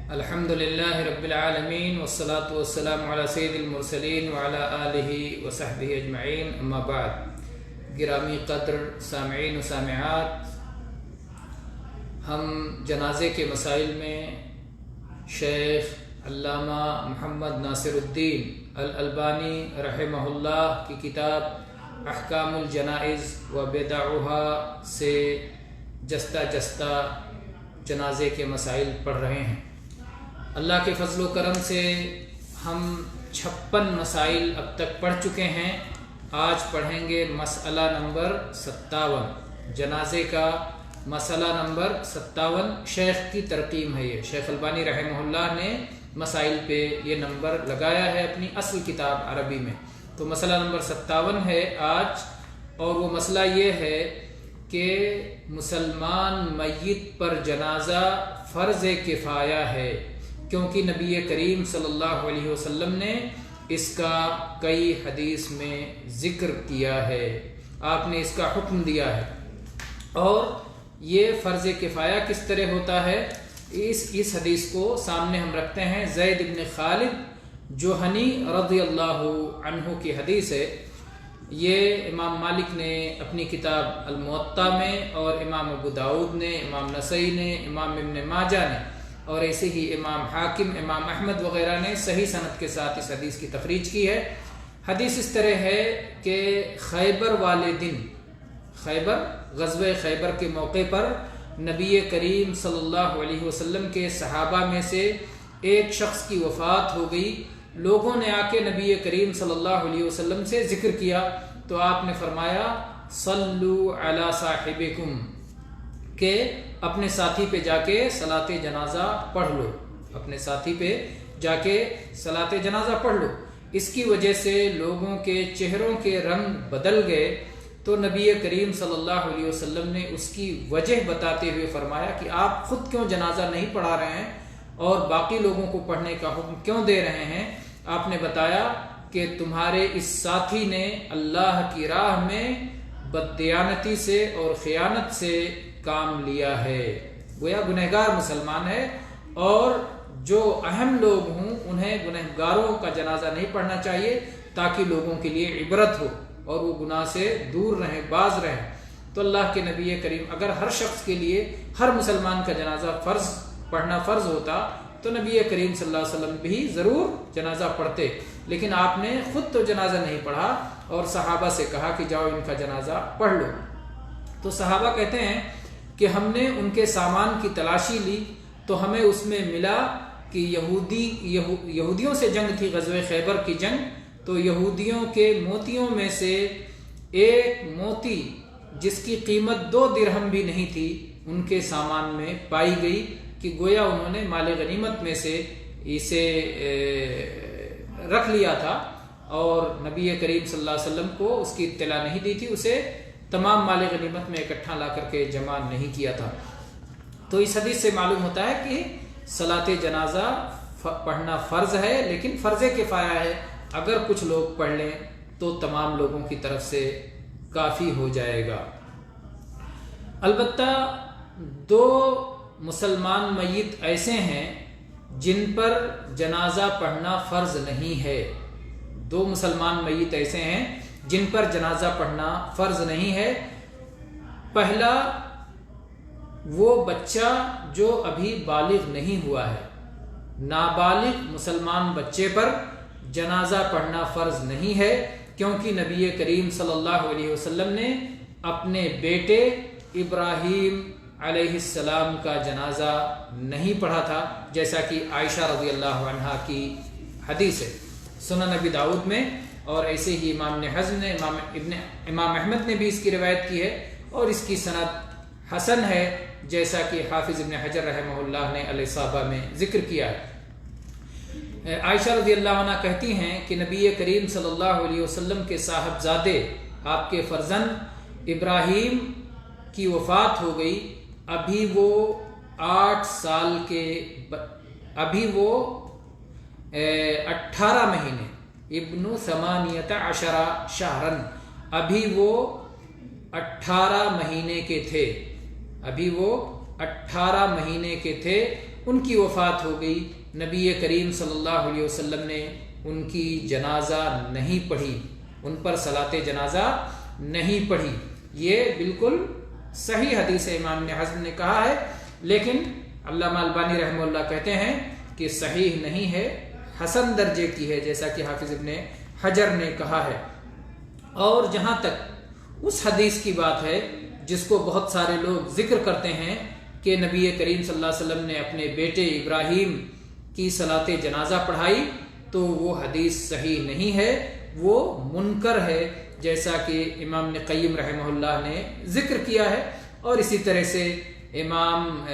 الحمدللہ رب العالمین والصلاة والسلام علی سید المرسلین وعلی آلہ وصحبہ اجمعین، اما بعد۔ گرامی قدر سامعین و سامعات، ہم جنازے کے مسائل میں شیخ علامہ محمد ناصر الدین الالبانی رحمہ اللہ کی کتاب احکام الجنائز و بدعها سے جستہ جستہ جنازے کے مسائل پڑھ رہے ہیں۔ اللہ کے فضل و کرم سے ہم 56 مسائل اب تک پڑھ چکے ہیں۔ آج پڑھیں گے مسئلہ نمبر 57، جنازے کا مسئلہ نمبر 57۔ شیخ کی ترقیم ہے، یہ شیخ البانی رحمہ اللہ نے مسائل پہ یہ نمبر لگایا ہے اپنی اصل کتاب عربی میں، تو مسئلہ نمبر 57 ہے آج۔ اور وہ مسئلہ یہ ہے کہ مسلمان میت پر جنازہ فرض کفایہ ہے، کیونکہ نبی کریم صلی اللہ علیہ وسلم نے اس کا کئی حدیث میں ذکر کیا ہے، آپ نے اس کا حکم دیا ہے۔ اور یہ فرض کفایہ کس طرح ہوتا ہے، اس حدیث کو سامنے ہم رکھتے ہیں۔ زید بن خالد جوہنی رضی اللہ عنہ کی حدیث ہے، یہ امام مالک نے اپنی کتاب الموطا میں، اور امام ابو داؤد نے، امام نسائی نے، امام ابن ماجہ نے، اور ایسے ہی امام حاکم، امام احمد وغیرہ نے صحیح سند کے ساتھ اس حدیث کی تخریج کی ہے۔ حدیث اس طرح ہے کہ خیبر والے دن، غزوہ خیبر کے موقع پر نبی کریم صلی اللہ علیہ وسلم کے صحابہ میں سے ایک شخص کی وفات ہو گئی۔ لوگوں نے آ کے نبی کریم صلی اللہ علیہ وسلم سے ذکر کیا، تو آپ نے فرمایا صلو علی صاحبکم، کہ اپنے ساتھی پہ جا کے صلاۃ جنازہ پڑھ لو، اپنے ساتھی پہ جا کے صلاۃ جنازہ پڑھ لو۔ اس کی وجہ سے لوگوں کے چہروں کے رنگ بدل گئے، تو نبی کریم صلی اللہ علیہ وسلم نے اس کی وجہ بتاتے ہوئے فرمایا کہ آپ خود کیوں جنازہ نہیں پڑھا رہے ہیں اور باقی لوگوں کو پڑھنے کا حکم کیوں دے رہے ہیں؟ آپ نے بتایا کہ تمہارے اس ساتھی نے اللہ کی راہ میں بددیانتی سے اور خیانت سے کام لیا ہے، گویا گنہگار مسلمان ہے، اور جو اہم لوگ ہوں انہیں گنہگاروں کا جنازہ نہیں پڑھنا چاہیے، تاکہ لوگوں کے لیے عبرت ہو اور وہ گناہ سے دور رہیں، باز رہیں۔ تو اللہ کے نبی کریم، اگر ہر شخص کے لیے، ہر مسلمان کا جنازہ پڑھنا فرض ہوتا تو نبی کریم صلی اللہ علیہ وسلم بھی ضرور جنازہ پڑھتے، لیکن آپ نے خود تو جنازہ نہیں پڑھا اور صحابہ سے کہا کہ جاؤ ان کا جنازہ پڑھ لو۔ تو صحابہ کہتے ہیں کہ ہم نے ان کے سامان کی تلاشی لی تو ہمیں اس میں ملا کہ یہودیوں سے جنگ تھی، غزوہ خیبر کی جنگ، تو یہودیوں کے موتیوں میں سے ایک موتی جس کی قیمت 2 درہم بھی نہیں تھی ان کے سامان میں پائی گئی، کہ گویا انہوں نے مال غنیمت میں سے اسے رکھ لیا تھا اور نبی کریم صلی اللہ علیہ وسلم کو اس کی اطلاع نہیں دی تھی، اسے تمام مال غنیمت میں اکٹھا لا کر کے جمع نہیں کیا تھا۔ تو اس حدیث سے معلوم ہوتا ہے کہ صلاۃ جنازہ پڑھنا فرض ہے، لیکن فرض کفایہ ہے، اگر کچھ لوگ پڑھ لیں تو تمام لوگوں کی طرف سے کافی ہو جائے گا۔ البتہ 2 مسلمان میت ایسے ہیں جن پر جنازہ پڑھنا فرض نہیں ہے، 2 مسلمان میت ایسے ہیں جن پر جنازہ پڑھنا فرض نہیں ہے۔ پہلا، وہ بچہ جو ابھی بالغ نہیں ہوا ہے، نابالغ مسلمان بچے پر جنازہ پڑھنا فرض نہیں ہے، کیونکہ نبی کریم صلی اللہ علیہ وسلم نے اپنے بیٹے ابراہیم علیہ السلام کا جنازہ نہیں پڑھا تھا، جیسا کہ عائشہ رضی اللہ عنہا کی حدیث ہے سنن نبی داؤد میں، اور ایسے ہی امام ابن حزم نے، امام احمد نے بھی اس کی روایت کی ہے، اور اس کی سند حسن ہے، جیسا کہ حافظ ابن حجر رحمہ اللہ نے الاصابہ میں ذکر کیا ہے۔ عائشہ رضی اللہ عنہ کہتی ہیں کہ نبی کریم صلی اللہ علیہ وسلم کے صاحبزادے، آپ کے فرزند ابراہیم کی وفات ہو گئی، ابھی وہ 8 سال کے، ابھی وہ 18 مہینے، ابن 18 شہرن، ابھی وہ 18 مہینے کے تھے، ابھی وہ 18 مہینے کے تھے، ان کی وفات ہو گئی، نبی کریم صلی اللہ علیہ وسلم نے ان کی جنازہ نہیں پڑھی، ان پر صلاۃ جنازہ نہیں پڑھی۔ یہ بالکل صحیح حدیث امام ابن حزم نے کہا ہے، لیکن علامہ البانی رحمہ اللہ کہتے ہیں کہ صحیح نہیں ہے، حسن درجے کی ہے، جیسا کہ حافظ ابن حجر نے کہا ہے۔ اور جہاں تک اس حدیث کی بات ہے جس کو بہت سارے لوگ ذکر کرتے ہیں کہ نبی کریم صلی اللہ علیہ وسلم نے اپنے بیٹے ابراہیم کی صلاۃ جنازہ پڑھائی، تو وہ حدیث صحیح نہیں ہے، وہ منکر ہے، جیسا کہ امام ابن قیم رحمہ اللہ نے ذکر کیا ہے۔ اور اسی طرح سے امام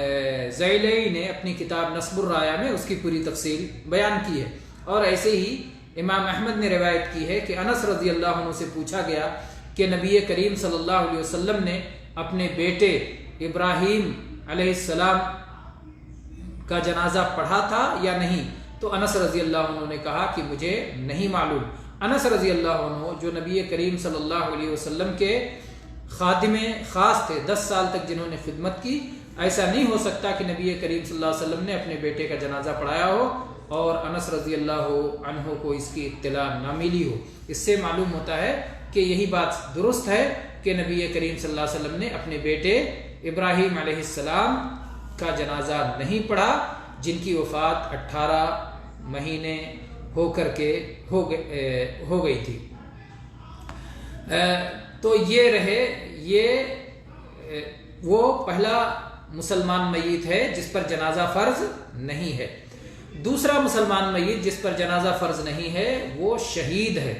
زیلعی نے اپنی کتاب نصب الرایہ میں اس کی پوری تفصیل بیان کی ہے۔ اور ایسے ہی امام احمد نے روایت کی ہے کہ انس رضی اللہ عنہ سے پوچھا گیا کہ نبی کریم صلی اللہ علیہ وسلم نے اپنے بیٹے ابراہیم علیہ السلام کا جنازہ پڑھا تھا یا نہیں، تو انس رضی اللہ عنہ نے کہا کہ مجھے نہیں معلوم۔ انس رضی اللہ عنہ جو نبی کریم صلی اللہ علیہ وسلم کے خادم خاص تھے، 10 سال تک جنہوں نے خدمت کی، ایسا نہیں ہو سکتا کہ نبی کریم صلی اللہ علیہ وسلم نے اپنے بیٹے کا جنازہ پڑھایا ہو اور انس رضی اللہ عنہ کو اس کی اطلاع نہ ملی ہو۔ اس سے معلوم ہوتا ہے کہ یہی بات درست ہے کہ نبی کریم صلی اللہ علیہ وسلم نے اپنے بیٹے ابراہیم علیہ السلام کا جنازہ نہیں پڑھا، جن کی وفات 18 مہینے ہو گئی تھی۔ تو یہ رہے، وہ پہلا مسلمان میت ہے جس پر جنازہ فرض نہیں ہے۔ دوسرا مسلمان میت جس پر جنازہ فرض نہیں ہے وہ شہید ہے۔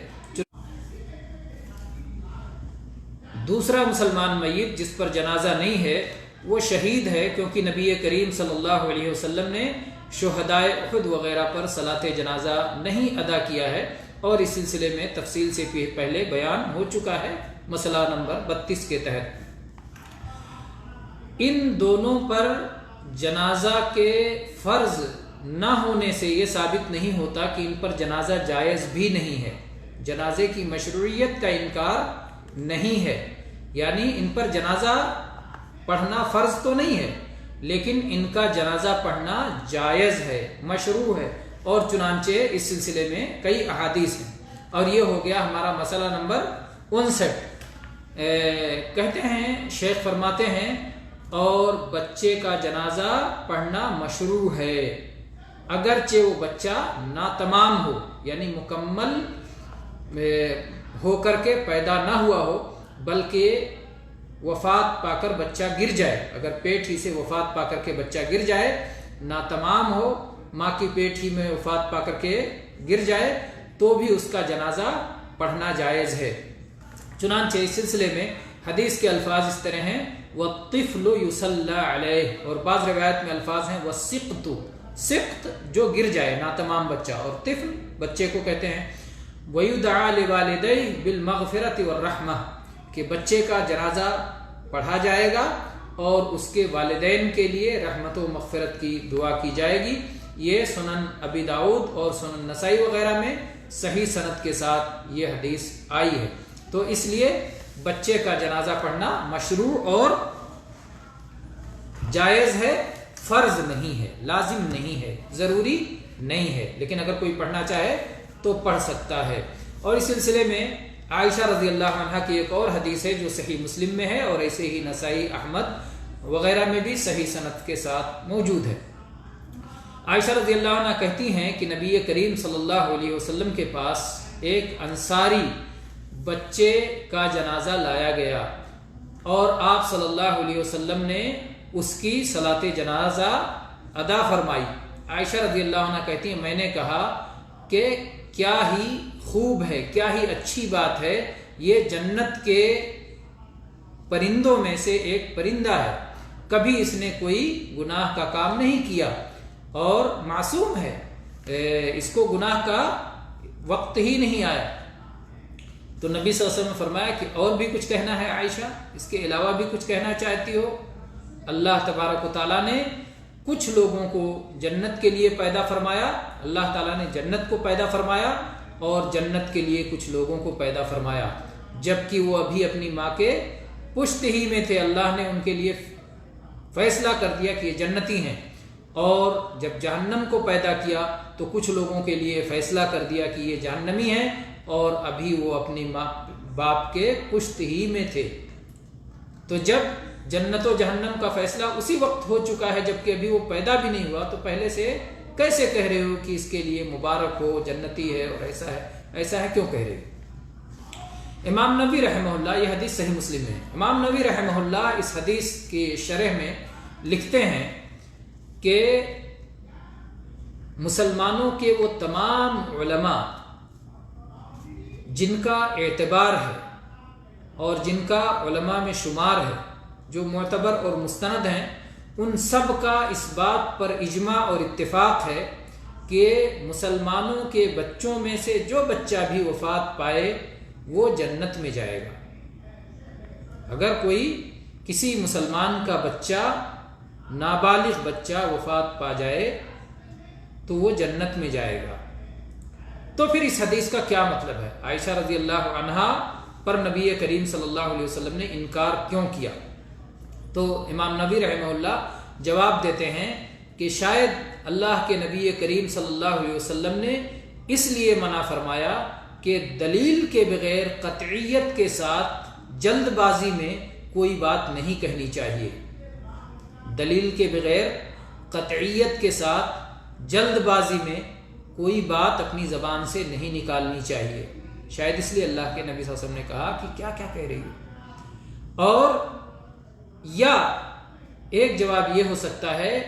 دوسرا مسلمان میت جس پر جنازہ نہیں ہے وہ شہید ہے، کیونکہ نبی کریم صلی اللہ علیہ وسلم نے شہدائے احد وغیرہ پر صلاۃ جنازہ نہیں ادا کیا ہے، اور اس سلسلے میں تفصیل سے پہلے بیان ہو چکا ہے مسئلہ نمبر 32 کے تحت۔ ان دونوں پر جنازہ کے فرض نہ ہونے سے یہ ثابت نہیں ہوتا کہ ان پر جنازہ جائز بھی نہیں ہے۔ جنازے کی مشروعیت کا انکار نہیں ہے، یعنی ان پر جنازہ پڑھنا فرض تو نہیں ہے، لیکن ان کا جنازہ پڑھنا جائز ہے، مشروع ہے، اور چنانچہ اس سلسلے میں کئی احادیث ہیں۔ اور یہ ہو گیا ہمارا مسئلہ نمبر 59۔ کہتے ہیں، شیخ فرماتے ہیں، اور بچے کا جنازہ پڑھنا مشروع ہے اگرچہ وہ بچہ ناتمام ہو، یعنی مکمل ہو کر کے پیدا نہ ہوا ہو، بلکہ وفات پا کر بچہ گر جائے۔ اگر پیٹ ہی سے وفات پا کر کے بچہ گر جائے، ناتمام ہو، ماں کی پیٹ ہی میں وفات پا کر کے گر جائے، تو بھی اس کا جنازہ پڑھنا جائز ہے۔ چنانچہ اس سلسلے میں حدیث کے الفاظ اس طرح ہیں، وَالطِّفْلُ يُصَلَّى عَلَيْهِ، اور بعض روایت میں الفاظ ہیں وَالسِّقْتُ، سقط جو گر جائے، ناتمام بچہ، اور طفل بچے کو کہتے ہیں۔ وَيُدْعَى لِوَالِدَيْهِ بِالْمَغْفِرَةِ وَالرَّحْمَةِ، کہ بچے کا جنازہ پڑھا جائے گا اور اس کے والدین کے لیے رحمت و مغفرت کی دعا کی جائے گی۔ یہ سنن ابی داؤد اور سنن نسائی وغیرہ میں صحیح سند کے ساتھ یہ حدیث آئی ہے۔ تو اس لیے بچے کا جنازہ پڑھنا مشروع اور جائز ہے، فرض نہیں ہے، لازم نہیں ہے، ضروری نہیں ہے، لیکن اگر کوئی پڑھنا چاہے تو پڑھ سکتا ہے۔ اور اس سلسلے میں عائشہ رضی اللہ عنہا کی ایک اور حدیث ہے جو صحیح مسلم میں ہے، اور ایسے ہی نسائی، احمد وغیرہ میں بھی صحیح سند کے ساتھ موجود ہے۔ عائشہ رضی اللہ عنہ کہتی ہیں کہ نبی کریم صلی اللہ علیہ وسلم کے پاس ایک انصاری بچے کا جنازہ لایا گیا، اور آپ صلی اللہ علیہ وسلم نے اس کی صلاۃ جنازہ ادا فرمائی۔ عائشہ رضی اللہ عنہ کہتی ہیں، میں نے کہا کہ کیا ہی خوب ہے، کیا ہی اچھی بات ہے، یہ جنت کے پرندوں میں سے ایک پرندہ ہے، کبھی اس نے کوئی گناہ کا کام نہیں کیا اور معصوم ہے، اس کو گناہ کا وقت ہی نہیں آیا۔ تو نبی صلی اللہ علیہ وسلم نے فرمایا کہ اور بھی کچھ کہنا ہے عائشہ، اس کے علاوہ بھی کچھ کہنا چاہتی ہو؟ اللہ تبارک و تعالیٰ نے کچھ لوگوں کو جنت کے لیے پیدا فرمایا، اللہ تعالیٰ نے جنت کو پیدا فرمایا، اور جنت کے لیے کچھ لوگوں کو پیدا فرمایا، جبکہ وہ ابھی اپنی ماں کے پشت ہی میں تھے۔ اللہ نے ان کے لیے فیصلہ کر دیا کہ یہ جنتی ہیں، اور جب جہنم کو پیدا کیا تو کچھ لوگوں کے لیے فیصلہ کر دیا کہ یہ جہنمی ہیں اور ابھی وہ اپنی ماں باپ کے پشت ہی میں تھے. تو جب جنت و جہنم کا فیصلہ اسی وقت ہو چکا ہے جبکہ ابھی وہ پیدا بھی نہیں ہوا، تو پہلے سے کیسے کہہ رہے ہو کہ اس کے لیے مبارک ہو، جنتی ہے اور ایسا ہے کیوں کہہ رہے ہو؟ امام نووی رحمہ اللہ، یہ حدیث صحیح مسلم میں ہے، امام نووی رحمہ اللہ اس حدیث کی شرح میں لکھتے ہیں کہ مسلمانوں کے وہ تمام علماء جن کا اعتبار ہے اور جن کا علماء میں شمار ہے، جو معتبر اور مستند ہیں، ان سب کا اس بات پر اجماع اور اتفاق ہے کہ مسلمانوں کے بچوں میں سے جو بچہ بھی وفات پائے وہ جنت میں جائے گا. اگر کوئی کسی مسلمان کا بچہ، نابالغ بچہ وفات پا جائے تو وہ جنت میں جائے گا. تو پھر اس حدیث کا کیا مطلب ہے؟ عائشہ رضی اللہ عنہا پر نبی کریم صلی اللہ علیہ وسلم نے انکار کیوں کیا؟ تو امام نووی رحمہ اللہ جواب دیتے ہیں کہ شاید اللہ کے نبی کریم صلی اللہ علیہ وسلم نے اس لیے منع فرمایا کہ دلیل کے بغیر قطعیت کے ساتھ جلد بازی میں کوئی بات نہیں کہنی چاہیے. دلیل کے بغیر قطعیت کے ساتھ جلد بازی میں کوئی بات اپنی زبان سے نہیں نکالنی چاہیے. شاید اس لیے اللہ کے نبی صلی اللہ علیہ وسلم نے کہا کہ کیا کہہ رہی ہو. اور یا ایک جواب یہ ہو سکتا ہے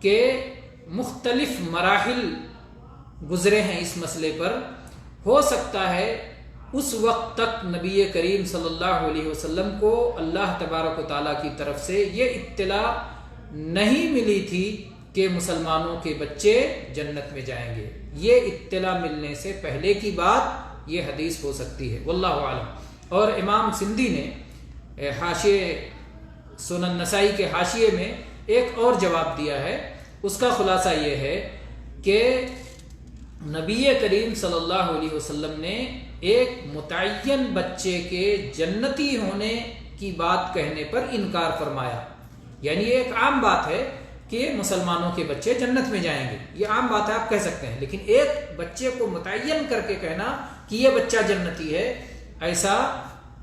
کہ مختلف مراحل گزرے ہیں اس مسئلے پر. ہو سکتا ہے اس وقت تک نبی کریم صلی اللہ علیہ وسلم کو اللہ تبارک و تعالیٰ کی طرف سے یہ اطلاع نہیں ملی تھی کہ مسلمانوں کے بچے جنت میں جائیں گے. یہ اطلاع ملنے سے پہلے کی بات یہ حدیث ہو سکتی ہے، واللہ اعلم. اور امام سندھی نے حاشیے سنن نسائی کے حاشیے میں ایک اور جواب دیا ہے. اس کا خلاصہ یہ ہے کہ نبی کریم صلی اللہ علیہ وسلم نے ایک متعین بچے کے جنتی ہونے کی بات کہنے پر انکار فرمایا. یعنی یہ ایک عام بات ہے کہ مسلمانوں کے بچے جنت میں جائیں گے، یہ عام بات ہے، آپ کہہ سکتے ہیں. لیکن ایک بچے کو متعین کر کے کہنا کہ یہ بچہ جنتی ہے، ایسا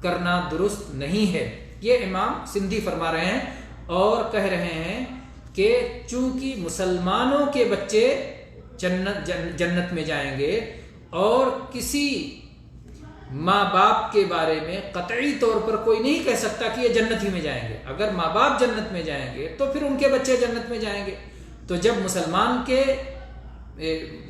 کرنا درست نہیں ہے. یہ امام سندھی فرما رہے ہیں اور کہہ رہے ہیں کہ چونکہ مسلمانوں کے بچے جنت میں جائیں گے اور کسی ماں باپ کے بارے میں قطعی طور پر کوئی نہیں کہہ سکتا کہ یہ جنت ہی میں جائیں گے. اگر ماں باپ جنت میں جائیں گے تو پھر ان کے بچے جنت میں جائیں گے. تو جب مسلمان کے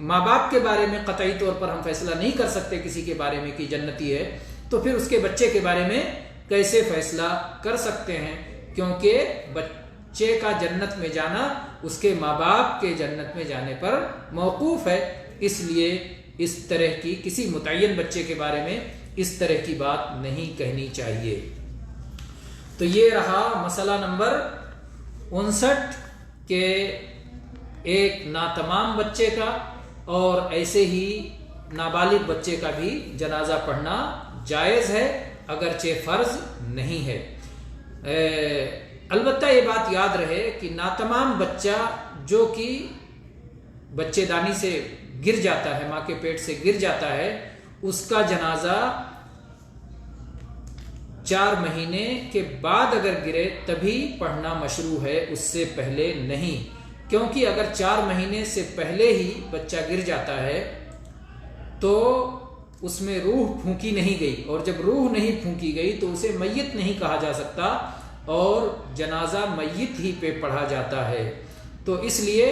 ماں باپ کے بارے میں قطعی طور پر ہم فیصلہ نہیں کر سکتے کسی کے بارے میں کہ جنتی ہے، تو پھر اس کے بچے کے بارے میں کیسے فیصلہ کر سکتے ہیں؟ کیونکہ بچے کا جنت میں جانا اس کے ماں باپ کے جنت میں جانے پر موقوف ہے. اس لیے اس طرح کی کسی متعین بچے کے بارے میں اس طرح کی بات نہیں کہنی چاہیے. تو یہ رہا مسئلہ نمبر 59 کہ ایک ناتمام بچے کا اور ایسے ہی نابالغ بچے کا بھی جنازہ پڑھنا جائز ہے اگرچہ فرض نہیں ہے. البتہ یہ بات یاد رہے کہ ناتمام بچہ جو کہ بچے دانی سے گر جاتا ہے، ماں کے پیٹ سے گر جاتا ہے، اس کا جنازہ 4 مہینے کے بعد اگر گرے تبھی پڑھنا مشروع ہے، اس سے پہلے نہیں. کیونکہ اگر 4 مہینے سے پہلے ہی بچہ گر جاتا ہے تو اس میں روح پھونکی نہیں گئی، اور جب روح نہیں پھونکی گئی تو اسے میت نہیں کہا جا سکتا اور جنازہ میت ہی پہ پڑھا جاتا ہے. تو اس لیے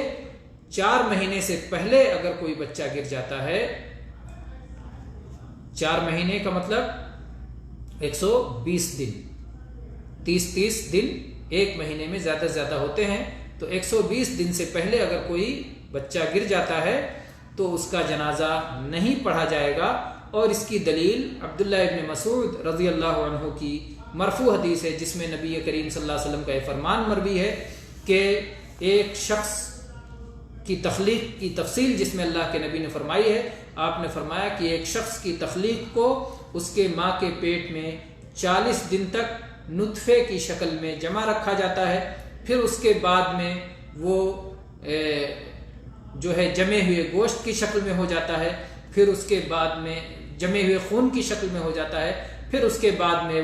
4 مہینے سے پہلے اگر کوئی بچہ گر جاتا ہے، 4 مہینے کا مطلب 120 دن، 30 دن ایک مہینے میں زیادہ سے زیادہ ہوتے ہیں. تو 120 دن سے پہلے اگر کوئی بچہ گر جاتا ہے تو اس کا جنازہ نہیں پڑھا جائے گا. اور اس کی دلیل عبداللہ ابن مسعود رضی اللہ عنہ کی مرفوع حدیث ہے، جس میں نبی کریم صلی اللہ علیہ وسلم کا یہ فرمان مروی ہے کہ ایک شخص کی تخلیق کی تفصیل جس میں اللہ کے نبی نے فرمائی ہے. آپ نے فرمایا کہ ایک شخص کی تخلیق کو اس کے ماں کے پیٹ میں 40 دن تک نطفے کی شکل میں جمع رکھا جاتا ہے، پھر اس کے بعد میں وہ جو ہے جمے ہوئے گوشت کی شکل میں ہو جاتا ہے، پھر اس کے بعد میں جمے ہوئے خون کی شکل میں ہو جاتا ہے، پھر اس کے بعد میں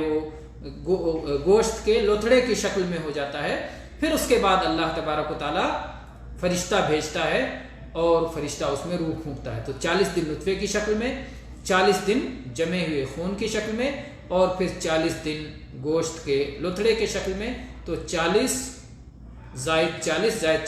وہ گوشت کے لوتھڑے کی شکل میں ہو جاتا ہے، پھر اس کے بعد اللہ تبارک و تعالی فرشتہ بھیجتا ہے اور فرشتہ اس میں روح پھونکتا ہے۔ تو 40 دن نطفے کی شکل میں، 40 دن جمے ہوئے خون کی شکل میں، اور پھر 40 دن گوشت کے لوتھڑے کے شکل میں۔ تو 40 زائد 40 زائد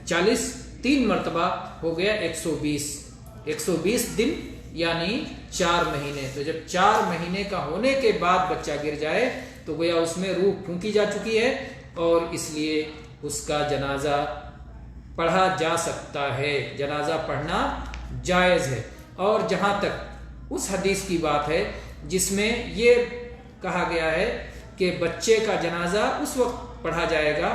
40 3 مرتبہ ہو گیا 120 دن یعنی 4 مہینے۔ تو جب 4 مہینے کا ہونے کے بعد بچہ گر جائے تو گویا اس میں روح پھونکی جا چکی ہے، اور اس لیے اس کا جنازہ پڑھا جا سکتا ہے، جنازہ پڑھنا جائز ہے۔ اور جہاں تک اس حدیث کی بات ہے جس میں یہ کہا گیا ہے کہ بچے کا جنازہ اس وقت پڑھا جائے گا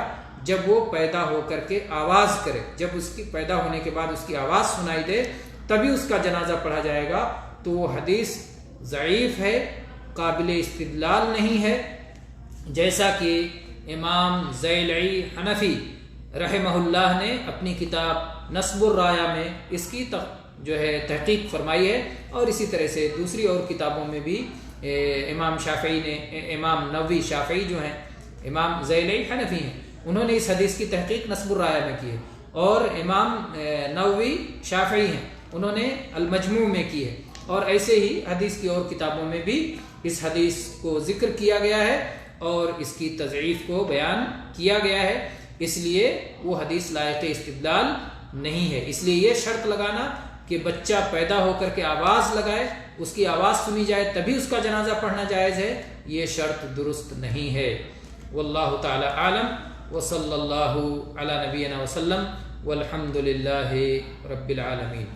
جب وہ پیدا ہو کر کے آواز کرے، جب اس کی پیدا ہونے کے بعد اس کی آواز سنائی دے تبھی اس کا جنازہ پڑھا جائے گا، تو وہ حدیث ضعیف ہے، قابل استدلال نہیں ہے، جیسا کہ امام زیلعی حنفی رحمہ اللہ نے اپنی کتاب نصب الرایہ میں اس کی جو ہے تحقیق فرمائی ہے، اور اسی طرح سے دوسری اور کتابوں میں بھی امام شافعی نے، امام نووی شافعی جو ہیں، امام زیلعی حنفی ہیں، انہوں نے اس حدیث کی تحقیق نصب الرایہ میں کی ہے، اور امام نووی شافعی ہیں، انہوں نے المجموع میں کی ہے، اور ایسے ہی حدیث کی اور کتابوں میں بھی اس حدیث کو ذکر کیا گیا ہے اور اس کی تضعیف کو بیان کیا گیا ہے، اس لیے وہ حدیث لائق استدلال نہیں ہے۔ اس لیے یہ شرط لگانا کہ بچہ پیدا ہو کر کے آواز لگائے، اس کی آواز سنی جائے تبھی اس کا جنازہ پڑھنا جائز ہے، یہ شرط درست نہیں ہے۔ واللہ تعالی عالم، وصلی اللہ علی نبینا وسلم، والحمد للہ رب العالمین۔